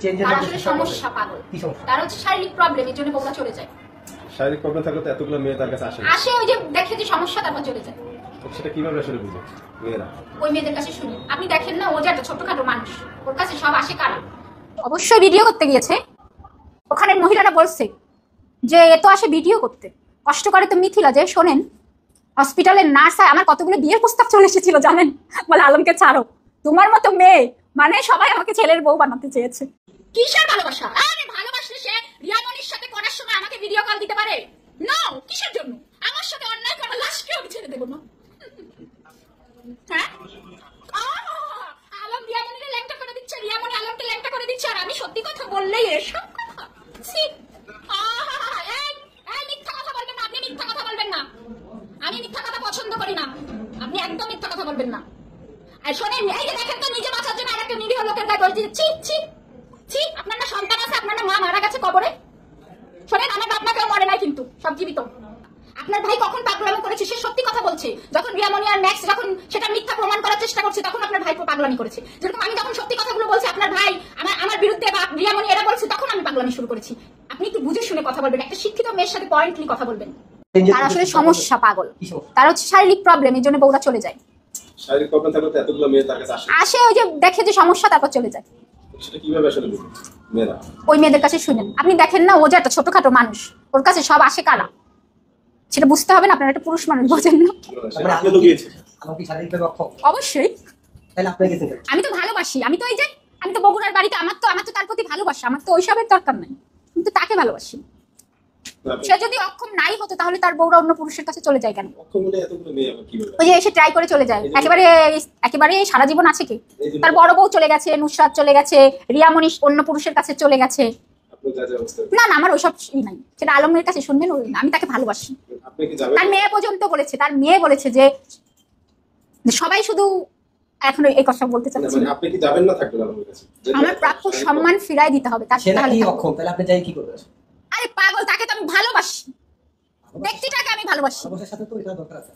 চেঞ্জের তার আসলে সমস্যা পাগল। কি সমস্যা? তার হচ্ছে শারীরিক প্রবলেম, এর জন্য বউরা চলে যায়। শারীরিক প্রবলেম থাকলে তো এতগুলো মেয়ে তার কাছে আসে না। আসে ওই যে দেখে যে সমস্যা, তারপর চলে যায়। সেটা কিভাবে আসলে বুঝে মেয়েরা? ওই মেয়েদের কাছে শুনি, আপনি দেখেন না, ও যে একটা ছোটখাটো মানুষ, ওর কাছে সব আসে কারা? অবশ্যই ভিডিও করতে গিয়েছে, ওখানে মহিলারা বলছে যে এ তো আসে ভিডিও করতে, কষ্ট করে তো মিথিলা। যে শোনেন, হসপিটালের নার্স আমার কতগুলো বিয়ের প্রস্তাব চলে এসেছিল জানেন, বলে আলমকে ছাড়ো, তোমার মতো মেয়ে মানে সবাই আমাকে ছেলের বউ বানাতে চেয়েছে। কিসের ভালোবাসা? আরে ভালোবাসলে সে রিয়ামনির সাথে করার সময় আমাকে ভিডিও কল দিতে পারে? নো, কিসের জন্য? আমার সাথে অন্যায় করা লাশকে আমি ছেড়ে দেবো না। হ্যাঁ, আলম রিয়ামনিকে ল্যাংটা করে দিচ্ছে, রিয়ামনি আলমকে ল্যাংটা করে দিচ্ছে, আর আমি সত্যি কথা বললেই এসব কথা। মিথ্যা কথা বলবেন না, আপনি মিথ্যা কথা বলবেন না, আমি মিথ্যা কথা পছন্দ করি না, আপনি একদম মিথ্যা কথা বলবেন না। আর শোনেন, এই যে দেখেন তো, নিজে বাঁচার জন্য আরেকটা নিরীহ লোকের গায়ে দোষ দিচ্ছে। ছি ছি ছি, আপনার না সন্তান আছে, আপনার না মা মারা গেছে কবরে। শোনেন, আমার বাপ মা কেউ মরে নাই, কিন্তু সব জীবিত। আপনার ভাই কখন পাগলামি করেছে? সে সত্যি কথা বলছে। যখন রিয়ামনি আর ম্যাক্স যখন সেটা মিথ্যা প্রমাণ করার চেষ্টা করছে, তখন আপনার ভাই পাগলামি করেছে। যেরকম আমি যখন সত্যি কথাগুলো বলছি আপনার ভাই আমার বিরুদ্ধে বা রিয়ামনি এরা বলছে, তখন আমি পাগলামি শুরু করেছি। আপনি একটু বুঝে শুনে কথা বলবেন, একটা শিক্ষিত মেয়ের সাথে পয়েন্টলি কথা বলবেন। তার আসলে সমস্যা পাগল, তার হচ্ছে শারীরিক প্রবলেম, এর জন্য বউরা চলে যায়। শারীরিক প্রবলেম থাকলে তো এতগুলো মেয়ে তার কাছে আসে না। আসে ওই যে দেখে যে সমস্যা, তারপর চলে যায়। সেটা কিভাবে আসলে বুঝে মেয়েরা? ওই মেয়েদের কাছে শুনেন, আপনি দেখেন না, ও যে একটা ছোটখাটো মানুষ, ওর কাছে সব আসে কারা? সেটা বুঝতে হবে না, আপনারা একটা পুরুষ মানুষ, বোঝেন না? আপনি তো গিয়েছেন। আমার কি শারীরিকভাবে অক্ষম? অবশ্যই। তাহলে আপনি গেছেন কেন? আমি তো ভালোবাসি, আমি তো এই যে আমি তো বগুড়ার বাড়িতে, আমার তো তার প্রতি ভালোবাসা, আমার তো ওইসবের দরকার নাই, কিন্তু তাকে ভালোবাসি। সে যদি অক্ষম নাই হতো, তাহলে তার বউরা অন্য পুরুষের কাছে চলে যায় কেন? অক্ষম হলে এতগুলো মেয়ে আবার কিভাবে? ওই যে এসে ট্রাই করে চলে যায়, একেবারে সারা জীবন আছে কি? তার বড় বউ চলে গেছে, নুসরাত চলে গেছে, রিয়ামনি অন্য পুরুষের কাছে চলে গেছে। আপনি যা যা অবস্থা। না না, আমার ওইসব নাই, সেটা আলমের কাছে শুনবেন। আমি তাকে ভালোবাসি। আপনি কি যাবেন? তার মেয়ে পর্যন্ত বলেছে, তার মেয়ে বলেছে যে সবাই শুধু এখন এই কথা বলতে চাচ্ছে। মানে আপনি কি যাবেন না থাকবেন আমার কাছে? আমার প্রাপ্য সম্মান ফিরাই দিতে হবে, তার সেটা তাহলে কি অক্ষম? তাহলে আপনি যাই কি করবেন? আরে পাগল, তাকে তো আমি ভালোবাসি, ব্যক্তিটাকে আমি ভালোবাসি। অবশ্যই সাথে তো এটা দরকার আছে।